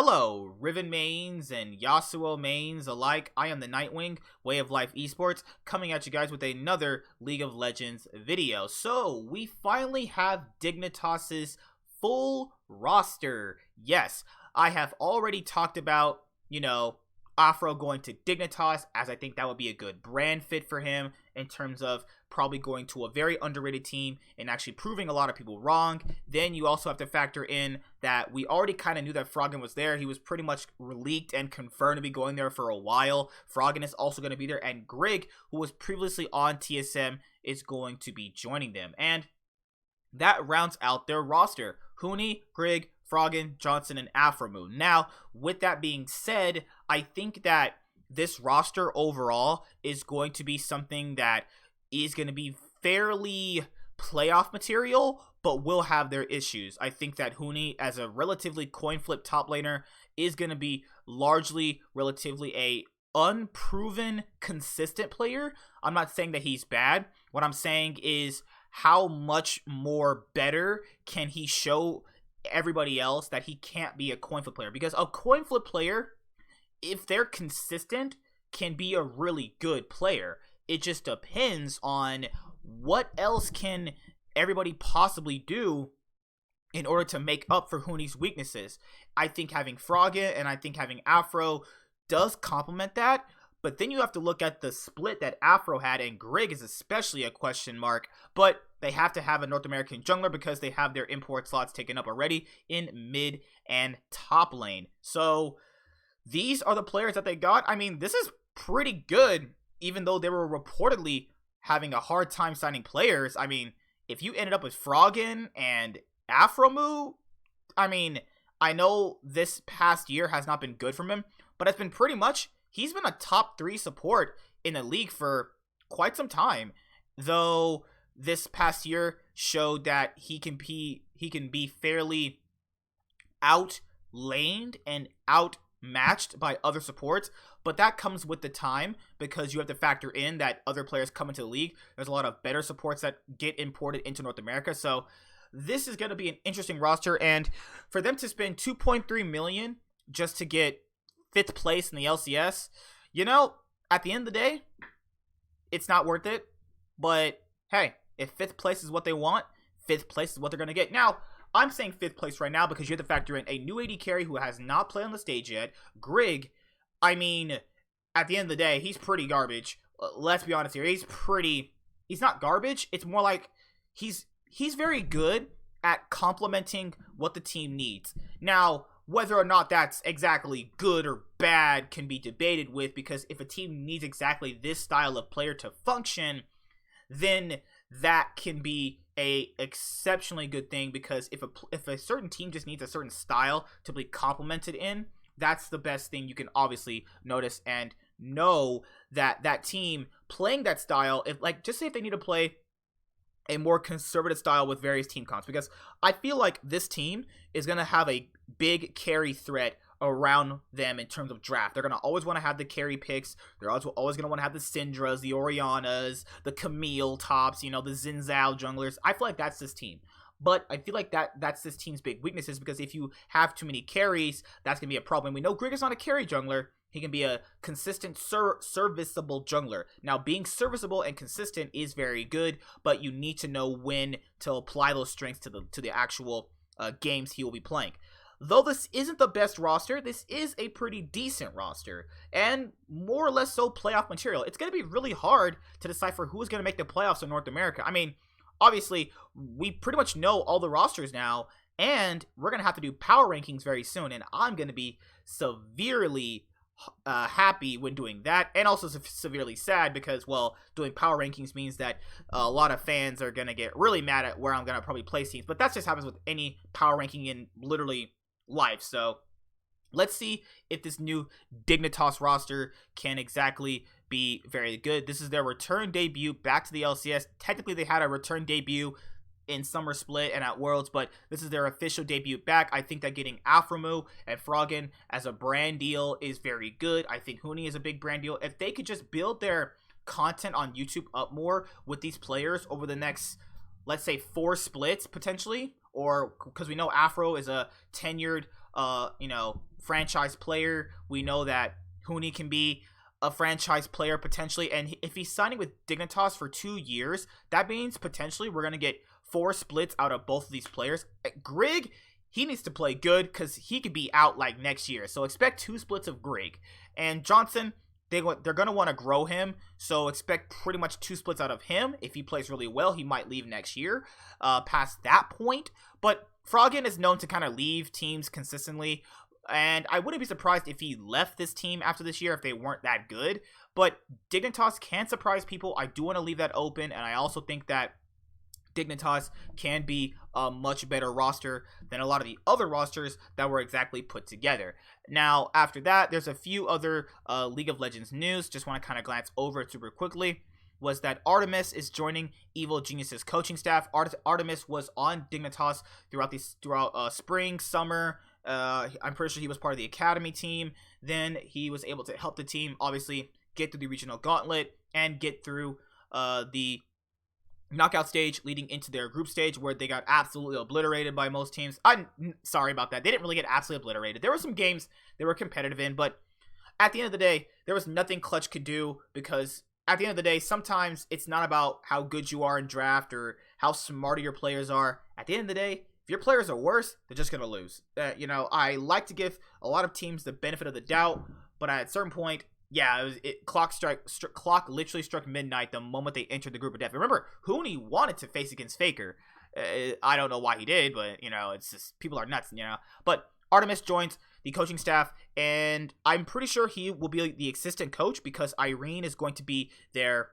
Hello, Riven mains and Yasuo mains alike. I am the Nightwing, Way of Life Esports, coming at you guys with another League of Legends video. So, we finally have Dignitas' full roster. Yes, I have already talked about, Aphro going to Dignitas, as I think that would be a good brand fit for him in terms of probably going to a very underrated team and actually proving a lot of people wrong. Then you also have to factor in that we already kind of knew that Froggen was there. He was pretty much leaked and confirmed to be going there for a while. Froggen is also going to be there, and Grig, who was previously on TSM, is going to be joining them. And that rounds out their roster. Huni, Grig, Froggen, Johnson, and Aphromoo. Now, with that being said, I think that this roster overall is going to be something that is going to be fairly playoff material, but will have their issues. I think that Huni, as a relatively coin flip top laner, is going to be largely relatively a unproven consistent player. I'm not saying that he's bad. What I'm saying is how much more better can he show everybody else that he can't be a coin flip player, because a coin flip player, if they're consistent, can be a really good player. It just depends on what else can everybody possibly do in order to make up for Huni's weaknesses. I think having Froggen and I think having Aphro does complement that, but then you have to look at the split that Aphro had, and Grig is especially a question mark, but they have to have a North American jungler because they have their import slots taken up already in mid and top lane. So these are the players that they got. I mean, this is pretty good, even though they were reportedly having a hard time signing players. I mean, if you ended up with Froggen and Aphromoo, I mean, I know this past year has not been good from him, but it's been pretty much, he's been a top 3 support in the league for quite some time, though this past year showed that he can be fairly outlaned and outmatched by other supports, but that comes with the time because you have to factor in that other players come into the league. There's a lot of better supports that get imported into North America, so this is going to be an interesting roster, and for them to spend 2.3 million just to get 5th place in the LCS, at the end of the day, it's not worth it. But hey, if 5th place is what they want, 5th place is what they're going to get. Now, I'm saying 5th place right now because you have to factor in a new AD carry who has not played on the stage yet. Grig, I mean, at the end of the day, he's pretty garbage. Let's be honest here. He's not garbage. It's more like he's very good at complementing what the team needs. Now, whether or not that's exactly good or bad can be debated with, because if a team needs exactly this style of player to function, then that can be a exceptionally good thing, because if a certain team just needs a certain style to be complemented in, that's the best thing you can obviously notice and know that that team playing that style, just say if they need to play a more conservative style with various team comps, because I feel like this team is going to have a big carry threat around them in terms of draft. They're going to always want to have the carry picks. They're always going to want to have the Syndras, the Orianas, the Camille tops, the Xin Zhao junglers. I feel like that's this team. But I feel like that's this team's big weaknesses, because if you have too many carries, that's going to be a problem. We know Grig is not a carry jungler. He can be a consistent, serviceable jungler. Now, being serviceable and consistent is very good, but you need to know when to apply those strengths to the actual games he will be playing. Though this isn't the best roster, this is a pretty decent roster, and more or less so playoff material. It's going to be really hard to decipher who is going to make the playoffs in North America. I mean, obviously, we pretty much know all the rosters now, and we're going to have to do power rankings very soon, and I'm going to be severely happy when doing that, and also severely sad because, well, doing power rankings means that a lot of fans are going to get really mad at where I'm going to probably place teams, but that just happens with any power ranking in literally life. So let's see if this new Dignitas roster can exactly be very good. This is their return debut back to the LCS. Technically, they had a return debut in Summer Split and at Worlds, but this is their official debut back. I think that getting Aphromoo and Froggen as a brand deal is very good. I think Huni is a big brand deal. If they could just build their content on YouTube up more with these players over the next, let's say, 4 splits potentially, or because we know Aphro is a tenured franchise player. We know that Huni can be a franchise player potentially, and if he's signing with Dignitas for 2 years, that means potentially we're gonna get 4 splits out of both of these players. Grig, he needs to play good because he could be out like next year. So expect 2 splits of Grig. And Johnson, they're going to want to grow him. So expect pretty much 2 splits out of him. If he plays really well, he might leave next year past that point. But Froggen is known to kind of leave teams consistently. And I wouldn't be surprised if he left this team after this year if they weren't that good. But Dignitas can surprise people. I do want to leave that open. And I also think that Dignitas can be a much better roster than a lot of the other rosters that were exactly put together. Now, after that, there's a few other League of Legends news. Just want to kind of glance over it super quickly. Was that Artemis is joining Evil Genius's coaching staff. Artemis was on Dignitas throughout spring, summer. I'm pretty sure he was part of the academy team. Then he was able to help the team, obviously, get through the regional gauntlet and get through the knockout stage leading into their group stage where they got absolutely obliterated by most teams. I'm sorry about that. They didn't really get absolutely obliterated. There were some games they were competitive in, but at the end of the day, there was nothing Clutch could do because at the end of the day, sometimes it's not about how good you are in draft or how smart your players are. At the end of the day, if your players are worse, they're just going to lose. I like to give a lot of teams the benefit of the doubt, but at a certain point, yeah, clock literally struck midnight the moment they entered the group of death. Remember, Huni wanted to face against Faker. I don't know why he did, but, it's just, people are nuts, But Artemis joins the coaching staff, and I'm pretty sure he will be the assistant coach because Irene is going to be their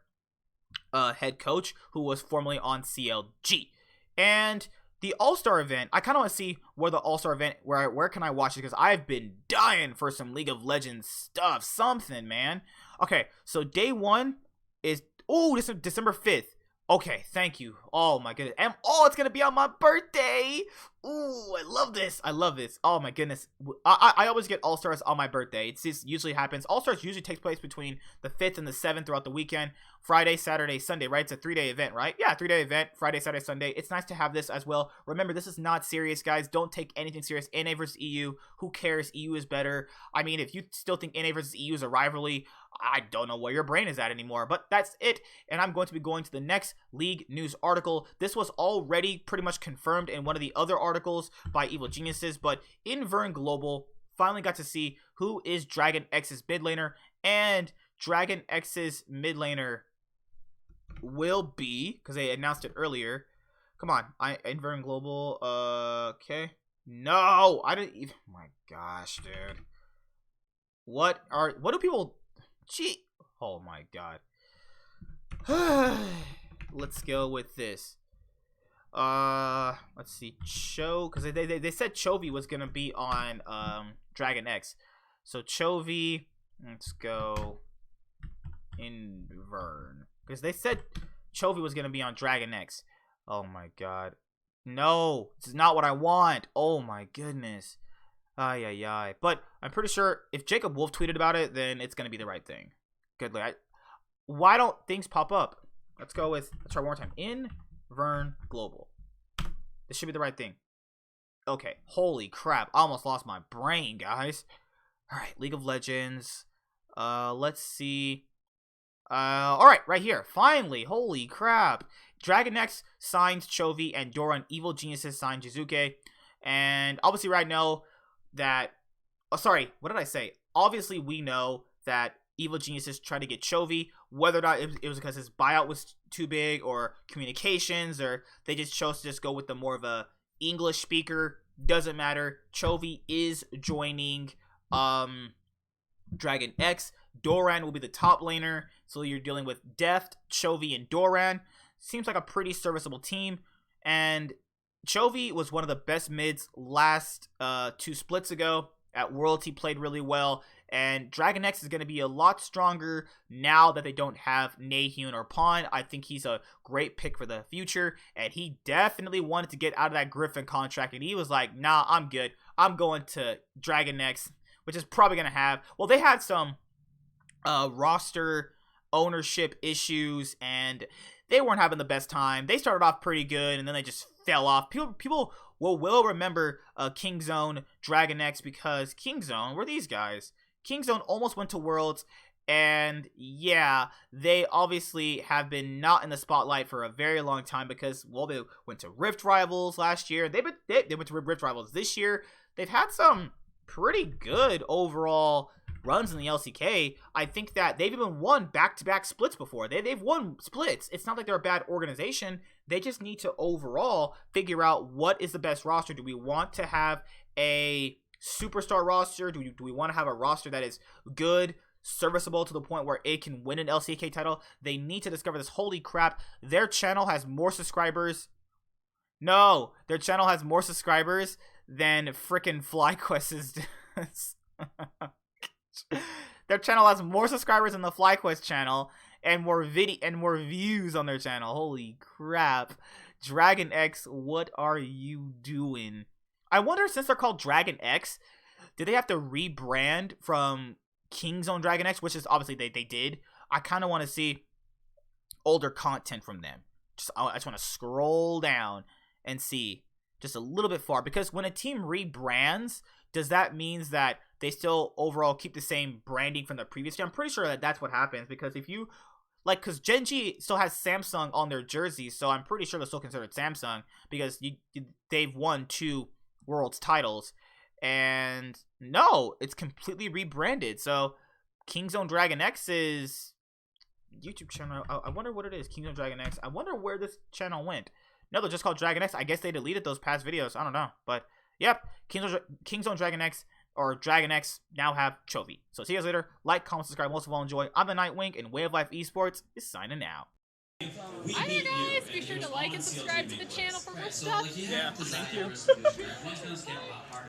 head coach, who was formerly on CLG. And the All-Star event, I kind of want to see where the All-Star event, where can I watch it, because I've been dying for some League of Legends stuff, something, man. Okay, so day 1 is, this is December 5th. Okay, thank you. Oh my goodness. And it's gonna be on my birthday. Ooh, I love this. Oh my goodness. I always get All-Stars on my birthday. It just usually happens. All-Stars usually takes place between the 5th and the 7th throughout the weekend. Friday, Saturday, Sunday, right? It's a 3-day event, right? Yeah, 3-day event. Friday, Saturday, Sunday. It's nice to have this as well. Remember, this is not serious, guys. Don't take anything serious. NA versus EU. Who cares? EU is better. I mean, if you still think NA versus EU is a rivalry, I don't know where your brain is at anymore, but that's it. And I'm going to be going to the next League news article. This was already pretty much confirmed in one of the other articles by Evil Geniuses, but Invern Global finally got to see who is DragonX's mid laner, and DragonX's mid laner will be, because they announced it earlier. Come on, Invern Global. Okay. No, I didn't even. Oh my gosh, dude. What do people? Gee, oh my god. Let's go with this. Let's see, because they said Chovy was gonna be on DragonX. So Chovy, let's go Invern, because they said Chovy was gonna be on DragonX. Oh my god. No, this is not what I want. Oh my goodness. Ay. But I'm pretty sure if Jacob Wolf tweeted about it, then it's going to be the right thing. Goodly. Why don't things pop up? Let's try one more time. Invern Global. This should be the right thing. Okay. Holy crap. I almost lost my brain, guys. All right. League of Legends. Let's see. All right. Right here. Finally. Holy crap. DragonX signs Chovy and Doran. Evil Geniuses signed Jizuke. And obviously right now, what did I say? Obviously, we know that Evil Geniuses tried to get Chovy, whether or not it was because his buyout was too big, or communications, or they just chose to just go with the more of a English speaker. Doesn't matter. Chovy is joining DragonX. Doran will be the top laner, so you're dealing with Deft, Chovy, and Doran. Seems like a pretty serviceable team, and Chovy was one of the best mids last 2 splits ago. At Worlds, he played really well. And DragonX is going to be a lot stronger now that they don't have Nahyun or Pawn. I think he's a great pick for the future. And he definitely wanted to get out of that Griffin contract. And he was like, nah, I'm good. I'm going to DragonX, which is probably going to have... Well, they had some roster ownership issues, and they weren't having the best time. They started off pretty good, and then they just fell off. People we'll remember Kingzone, DragonX, because Kingzone were these guys. Kingzone almost went to Worlds, and yeah, they obviously have been not in the spotlight for a very long time because, well, they went to Rift Rivals last year. They went to Rift Rivals this year. They've had some pretty good overall runs in the LCK. I think that they've even won back-to-back splits before. They've won splits. It's not like they're a bad organization. They just need to overall figure out what is the best roster. Do we want to have a superstar roster? Do we want to have a roster that is good, serviceable to the point where it can win an LCK title? They need to discover this. Holy crap, their channel has more subscribers. No, their channel has more subscribers than frickin' FlyQuest does. Their channel has more subscribers than the FlyQuest channel, and more views on their channel. Holy crap. DragonX, what are you doing? I wonder, since they're called DragonX, did they have to rebrand from Kingzone DragonX, which is obviously they did. I kind of want to see older content from them. I just want to scroll down and see just a little bit far, because when a team rebrands, does that mean that they still overall keep the same branding from the previous year? I'm pretty sure that that's what happens, because if you like, because Genji still has Samsung on their jerseys, so I'm pretty sure they're still considered Samsung because they've won 2 Worlds titles. And no, it's completely rebranded. So Kingzone DragonX's YouTube channel, I wonder what it is. Kingzone DragonX. I wonder where this channel went. No, they're just called DragonX. I guess they deleted those past videos. I don't know. But yep, Kingzone DragonX or DragonX now have Chovy. So see you guys later. Like, comment, subscribe. Most of all, enjoy. I'm the Nightwing, and Way of Life Esports is signing out. Hi there, guys. Be sure to like and subscribe to the channel for more stuff. Yeah, thank you.